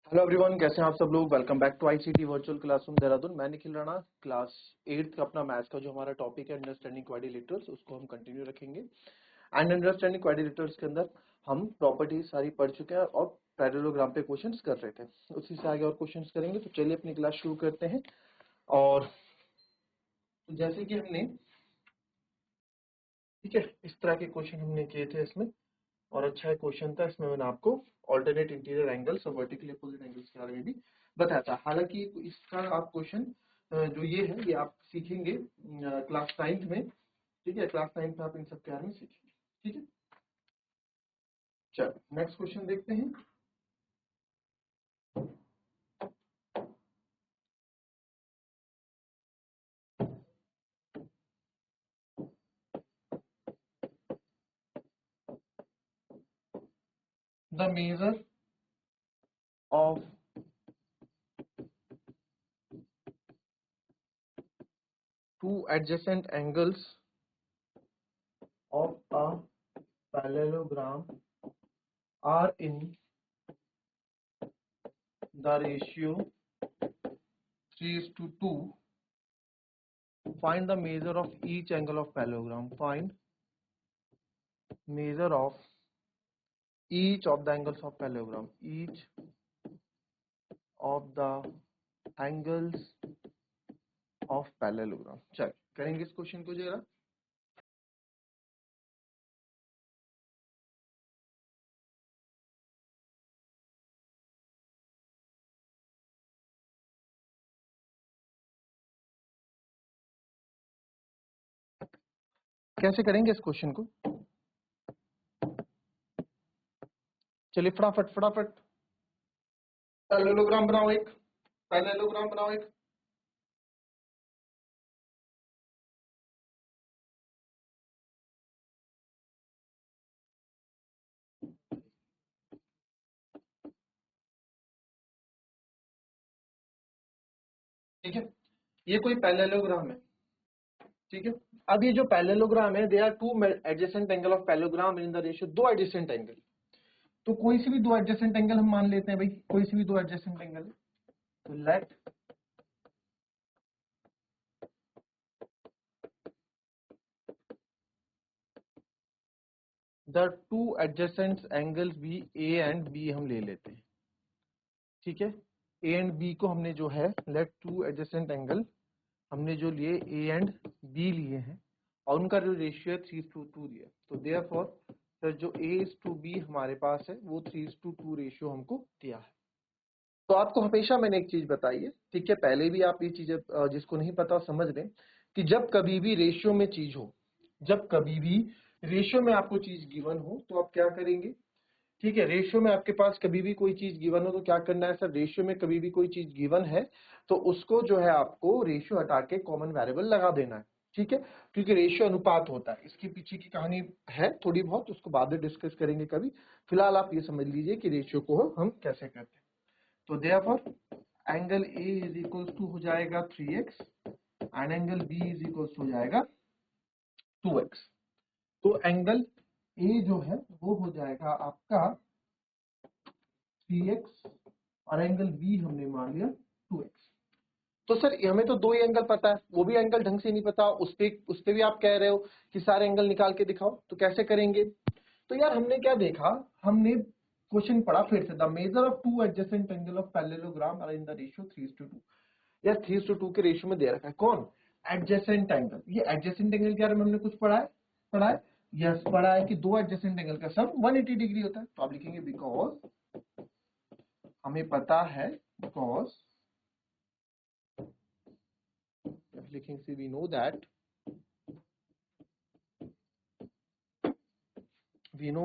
Hello everyone, कैसे हैं आप सब लोग। Welcome back to ICT virtual classroom Dehradun. मैं निखिल राणा। क्लास 8 का अपना मैथ्स का जो हमारा टॉपिक है अंडरस्टैंडिंग क्वाड्रिलेटरल्स, उसको हम कंटिन्यू रखेंगे। एंड अंडरस्टैंडिंग क्वाड्रिलेटरल्स के अंदर हम प्रॉपर्टीज सारी पढ़ चुके हैं और पैरेललोग्राम पे क्वेश्चंस कर रहे थे। उसी से आगे और क्वेश्चंस करेंगे। तो चलिए अपनी क्लास शुरू करते हैं। और जैसे कि हमने, ठीक है, इस तरह के क्वेश्चन हमने किए थे इसमें, और अच्छा एक क्वेश्चन था इसमें। मैंने आपको ऑल्टरनेट इंटीरियर एंगल्स और वर्टिकली अपोजिट एंगल्स के बारे में भी बताया था। हालांकि इसका आप क्वेश्चन जो ये है, ये आप सीखेंगे क्लास 9th में। ठीक है, क्लास 9th में आप इन सब के बारे में सीखेंगे। ठीक है, चलो नेक्स्ट क्वेश्चन देखते हैं। The measure of two adjacent angles of a parallelogram are in the ratio 3:2. Find the measure of each angle of parallelogram. Find measure of each of the angles of parallelogram. Each of the angles of parallelogram. चल करेंगे इस question को जरा। कैसे करेंगे इस question को? चलिए फटाफट फटाफट पैरेललोग्राम बनाओ एक। पैरेललोग्राम बनाओ एक। ठीक है, ये कोई पैरेललोग्राम है। ठीक है, अब ये जो पैरेललोग्राम है, they are two adjacent angle of parallelogram in the ratio, दो एडजेसेंट एंगल। तो कोई सी भी दो एडजेसेंट एंगल हम मान लेते हैं भाई, कोई सी भी दो एडजेसेंट एंगल। तो late the to adjacent angles भी ए एंड बी हम ले लेते हैं। ठीक है, ए एंड बी को हमने जो है, लेट टू एडजेसेंट एंगल हमने जो लिए ए एंड बी लिए हैं, और उनका जो रेशियो है 3:2 दिया। तो देयरफॉर सर जो ए इज टू बी हमारे पास है वो 3:2 रेशियो हमको दिया है। तो आपको हमेशा मैंने एक चीज बताई है, ठीक है, पहले भी आप ये चीज जिसको नहीं पता समझ लें कि जब कभी भी रेशियो में चीज हो, जब कभी भी रेशियो में आपको चीज गिवन हो तो आप क्या करेंगे। ठीक है, रेशियो में आपके पास कभी भी कोई चीज गिवन हो तो क्या करना है सर, रेशियो में कभी भी कोई चीज गिवन है तो उसको जो है आपको रेशियो हटा के कॉमन वेरिएबल लगा देना है। ठीक है, क्योंकि रेशियो अनुपात होता है। इसके पीछे की कहानी है थोड़ी बहुत, उसको बाद में डिस्कस करेंगे कभी। फिलहाल आप ये समझ लीजिए कि रेशियो को हम कैसे करते हैं। तो therefore angle A is equals to हो जाएगा 3x and angle B is equals हो जाएगा 2x। तो एंगल ए जो है वो हो जाएगा आपका 3x और एंगल बी हमने मान लिया 2x। तो सर हमें तो दो ही एंगल पता है, वो भी एंगल ढंग से नहीं पता, उस पे भी आप कह रहे हो कि सारे एंगल निकाल के दिखाओ, तो कैसे करेंगे? तो यार हमने क्या देखा, हमने क्वेश्चन पढ़ा फिर से, the measure of two adjacent angle of parallelogram are in the ratio 3:2। यार 3:2 के रेशियो में दे रखा है कौन? Adjacent angle. ये एडजेसेंट एंगल के बारे में हमने कुछ पढ़ा है। यस, पढ़ा है कि दो एडजेसेंट एंगल का सम 180 डिग्री होता है। तो आप लिखेंगे बिकॉज हमें पता है, बिकॉज लिखेंगे से we know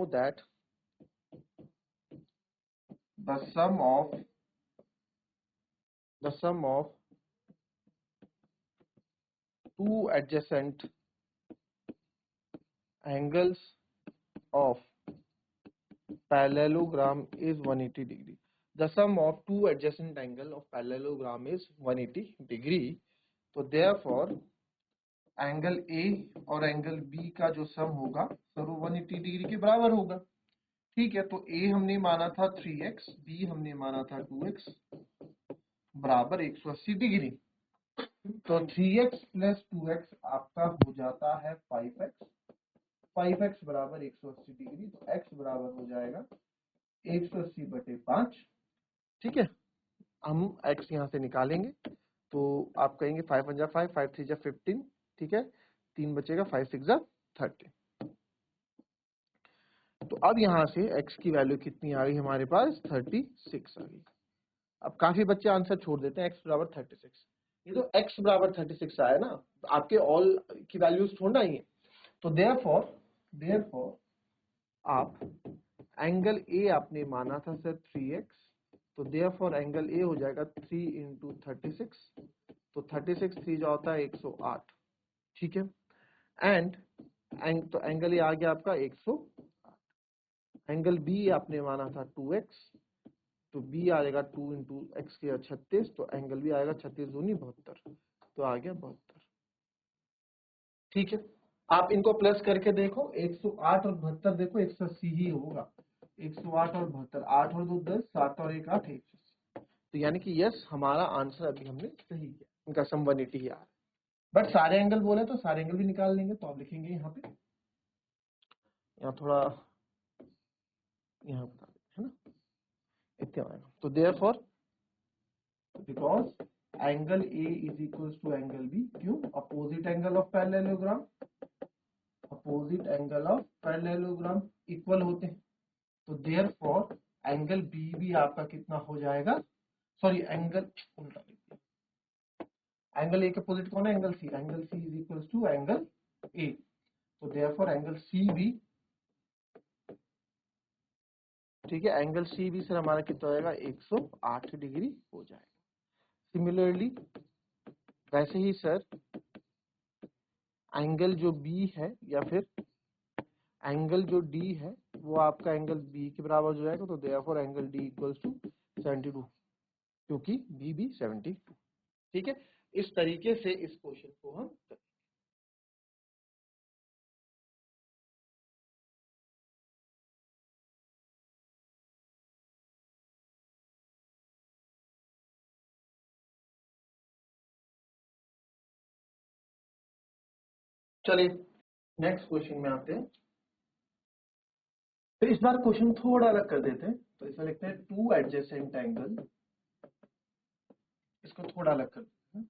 that the sum of two adjacent angles of parallelogram is 180 degree. The sum of two adjacent angle of parallelogram is 180 degree. तो therefore एंगल ए और एंगल बी का जो सम होगा सर वो 180 डिग्री के बराबर होगा। ठीक है, तो a हमने माना था 3x, b हमने माना था 2x बराबर 180 डिग्री। तो 3x प्लस 2x आपका हो जाता है 5x, 5x बराबर 180 डिग्री, तो x बराबर हो जाएगा 180/5। ठीक है, हम x यहाँ से निकालेंगे तो आप कहेंगे 5 1 जा 5, 5 3 जा 15, ठीक है, 3 बचेगा, 5 6 जा 30। तो अब यहाँ से x की वैल्यू कितनी आ गई हमारे पास, 36 आ गई। अब काफी बच्चे आंसर छोड़ देते हैं x बराबर 36। ये तो x बराबर 36 आया ना, आपके ऑल की वैल्यूज छोड़ना ही है। तो देयरफॉर आप एंगल A आपने माना था सर 3x, तो देयरफॉर एंगल A हो जाएगा 3 × 36, तो 36 3 जो होता है 108। ठीक है, एंड तो एंगल A आ गया आपका 108। एंगल B आपने माना था 2x, तो B आ जाएगा 2 × x के 36, तो एंगल B आएगा 36 दूनी 72, तो आ गया 72। ठीक है, आप इनको प्लस करके देखो, 108 और 72 देखो 180 ही होगा। 108 और 72, 8 और 2 10, 7 और 1 8, 180। तो यानी कि यस, हमारा आंसर अभी हमने सही किया, इनका सम 180 आ रहा है। बट सारे एंगल बोले तो सारे एंगल भी निकाल लेंगे, तो आप लिखेंगे यहाँ पे, यहाँ थोड़ा यहाँ बता देते है ना, इतना आएगा। तो therefore because angle A is equals to angle B, क्यों, opposite angle of parallelogram, opposite angle of parallelogram equal होते हैं, तो देयरफॉर एंगल बी भी आपका कितना हो जाएगा, सॉरी एंगल उल्टा लिख दिया, एंगल ए के अपोजिट कौन है, angle C, angle C is equals to angle A, तो देयरफॉर एंगल सी भी, ठीक है, एंगल सी भी सर हमारा कितना हो जाएगा, 108 डिग्री हो जाएगा। सिमिलरली वैसे ही सर एंगल जो बी है या फिर एंगल जो डी है वो आपका एंगल बी के बराबर हो जाएगा, तो therefore angle D equals to 72, क्योंकि बी भी 72। ठीक है, इस तरीके से इस क्वेश्चन को हम करें। चलिए नेक्स्ट क्वेश्चन में आते हैं। तो इस बार क्वेश्चन थोड़ा अलग कर देते हैं, तो इसमें लिखते हैं टू एडजेसेंट एंगल, इसको थोड़ा अलग कर देते हैं।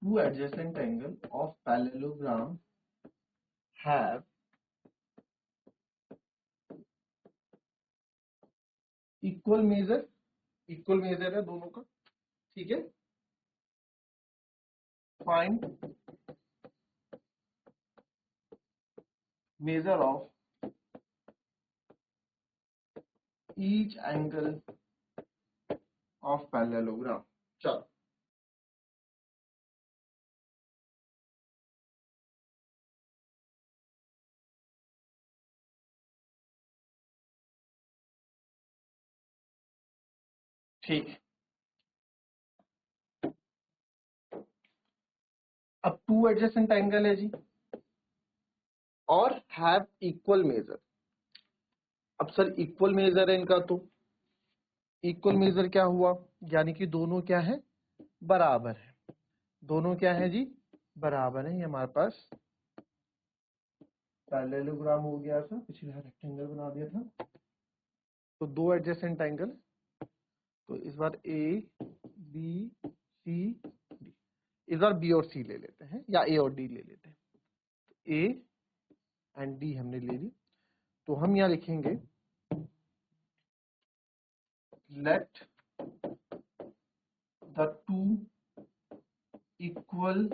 Two adjacent angle of parallelogram have equal major है दोनों का। ठीक है, find measure of each angle of parallelogram. चलो ठीक है, अब टू एडजेसेंट एंगल है जी और हैव इक्वल मेजर। अब सर इक्वल मेजर है इनका, तो इक्वल मेजर क्या हुआ, यानी कि दोनों क्या है, बराबर है। दोनों क्या है जी, बराबर है। ये हमारे पास पैरेललोग्राम हो गया था, पिछले रेक्टेंगल बना दिया था, तो दो एडजेसेंट एंगल। तो इस बार ए बी सी डी, इस बार बी और सी ले लेते हैं या ए और डी ले लेते हैं। ए एंड डी हमने ले ली, तो हम यहाँ लिखेंगे let the two equal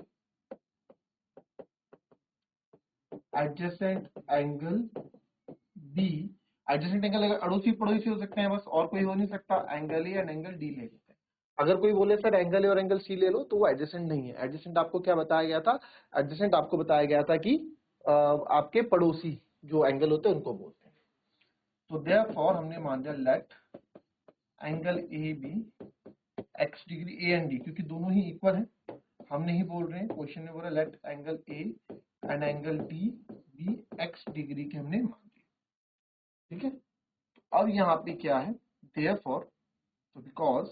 adjacent angle B, adjacent angle अगर अड़ोसी पड़ोसी हो सकते हैं बस, और कोई हो नहीं सकता, angle A and angle D ले लेते हैं। अगर कोई बोले सर एंगल ए और एंगल सी ले लो, तो वो एडजेसेंट नहीं है। एडजेसेंट आपको क्या बताया गया था, एडजेसेंट आपको बताया गया था कि आपके पड़ोसी जो एंगल होते हैं उनको बोलते हैं। तो देयरफॉर हमने मान लिया let angle A B X degree A and D, क्योंकि दोनों ही इक्वल है, हम नहीं बोल रहे हैं, क्वेश्चन में बोल रहा है let angle A and angle D B X degree के हमने मान दिए, ठीक है। अब यहाँ पे क्या है, देयरफॉर, तो because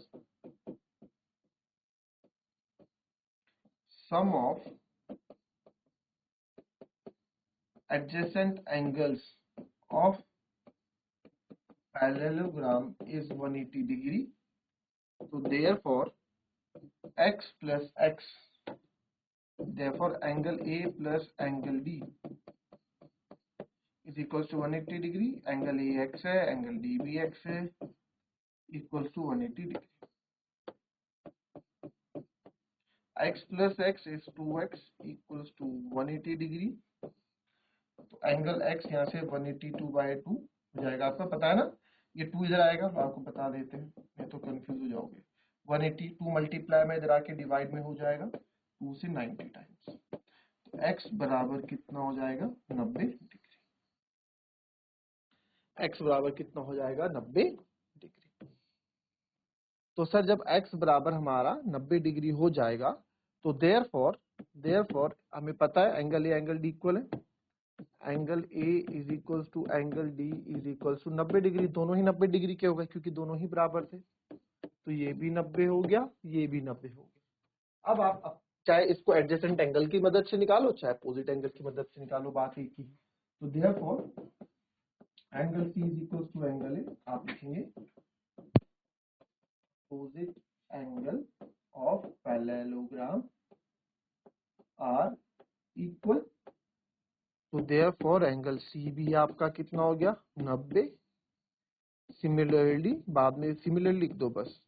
sum of adjacent angles of parallelogram is 180 degree, so therefore x plus x, therefore angle A plus angle D is equals to 180 degree, angle A x है, angle D भी x है, equals to 180 degree. x plus x is 2x equals to 180 degree, तो angle x यहाँ से 182/2 हो जाएगा, आपका पता है ना, ये 2 इधर आएगा, आपको बता देते हैं, नहीं तो कंफ्यूज हो जाओगे। 182 मल्टीप्लाई में इधर आके डिवाइड में हो जाएगा 2 से 90 टाइम्स, तो x बराबर कितना हो जाएगा 90 डिग्री, x बराबर कितना हो जाएगा 90 डिग्री। तो सर जब x बराबर हमारा 90 डिग्री हो जाएगा तो देयरफॉर हमें पता है angle A angle D equal है, angle A is equals to angle D is equals to 90 degree, दोनों ही 90 डिग्री के हो गए क्योंकि दोनों ही बराबर थे, तो ये भी 90 हो गया, ये भी 90 हो गया। अब आप चाहे इसको एडजेसेंट एंगल की मदद से निकालो, चाहे अपोजिट एंगल की मदद से निकालो, बात एक ही। तो therefore angle C is equals to angle A, आप लिखेंगे opposite angle of parallelogram are equal, तो देयरफॉर एंगल सी भी आपका कितना हो गया 90। सिमिलरली बाद में सिमिलरली लिख दो बस,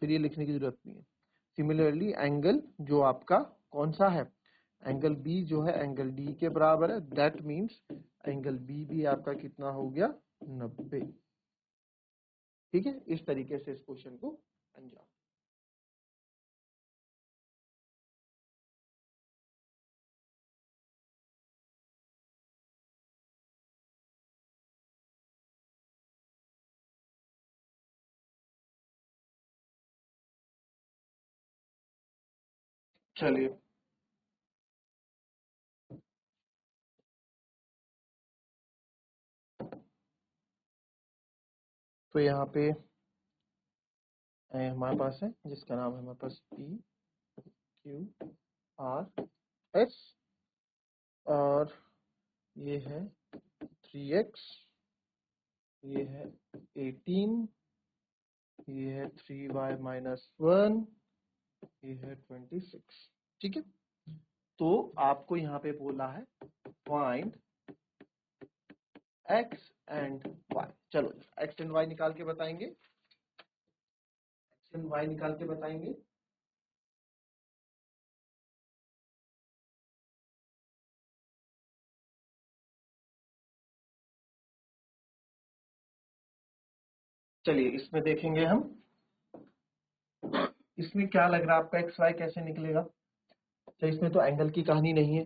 फिर ये लिखने की जरूरत नहीं है। सिमिलरली एंगल जो आपका कौन सा है, एंगल बी जो है एंगल डी के बराबर है, दैट मीन्स एंगल बी भी आपका कितना हो गया 90, ठीक है। इस तरीके से इस क्वेश्चन को अंजाम। चलिए तो यहाँ पे हमारे पास है जिसका नाम है हमारे पास पी क्यू आर एस, और ये है 3x, ये है 18, ये है 3y माइनस 1, ये है 26, ठीक है। तो आपको यहाँ पे बोला है फाइंड x एंड y, चलो x एंड y निकाल के बताएंगे, x एंड y निकाल के बताएंगे। चलिए इसमें देखेंगे हम, इसमें क्या लग रहा है आपका एक्स वाई कैसे निकलेगा, तो इसमें तो एंगल की कहानी नहीं है,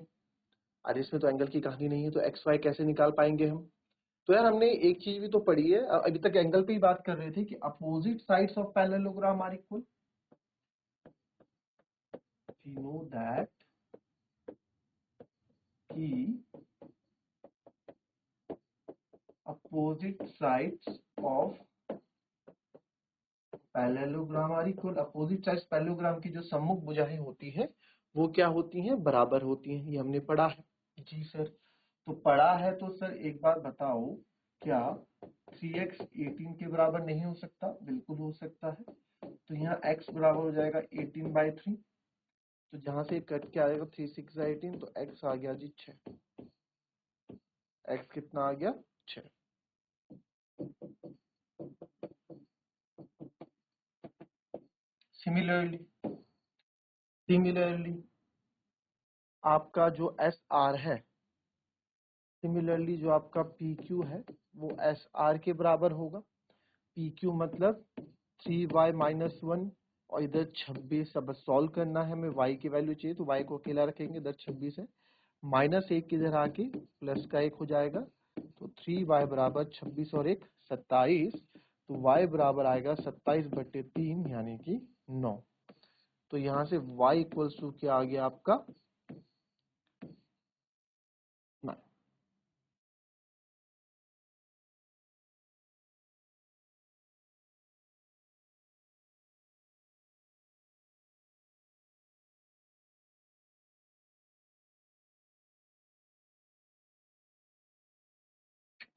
अरे इसमें तो एंगल की कहानी नहीं है, तो एक्स वाई कैसे निकाल पाएंगे हम। तो यार हमने एक चीज भी तो पढ़ी है, अभी तक एंगल पे ही बात कर रहे थे कि opposite sides of parallelogram are equal, we know that कि opposite sides of parallelogram are equal, opposite sides parallelogram की जो सम्मुख भुजाएं होती हैं वो क्या होती हैं, बराबर होती हैं, ये हमने पढ़ा है। जी सर, तो पढ़ा है तो सर एक बार बताओ, क्या 3x 18 के बराबर नहीं हो सकता, बिल्कुल हो सकता है। तो यहाँ x बराबर हो जाएगा 18/3, तो जहां से कट के आएगा 3 6 18, तो x आ गया जी 6, x कितना आ गया 6। सिमिलरली आपका जो एस आर है, सिमिलरली जो आपका पी क्यू है वो एस आर के बराबर होगा। पी क्यू मतलब 3y माइनस 1, और इधर 26, अब सॉल्व करना है, हमें y की वैल्यू चाहिए तो y को अकेला रखेंगे, इधर 26 है, -1 इधर आके प्लस का 1 हो जाएगा, तो 3y बराबर 26 और 1 27, तो y बराबर आएगा 27/3 यानी कि 9। तो यहां से y इक्वल्स टू क्या आ गया आपका 9।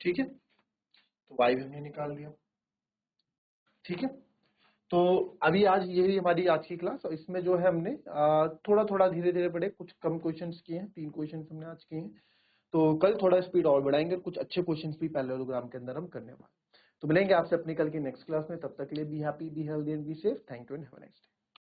ठीक है, तो y भी हमने निकाल लिया। ठीक है, तो अभी आज यही हमारी आज की क्लास, और इसमें जो है हमने थोड़ा थोड़ा धीरे धीरे पढ़े, कुछ कम क्वेश्चंस किए हैं, 3 क्वेश्चंस हमने आज किए हैं। तो कल थोड़ा स्पीड और बढ़ाएंगे, कुछ अच्छे क्वेश्चंस भी पैरेललोग्राम के अंदर हम करने वाले। तो मिलेंगे आपसे अपनी कल की नेक्स्ट क्लास में, तब तक के लिए be happy, be healthy and be safe. Thank you and have a nice day.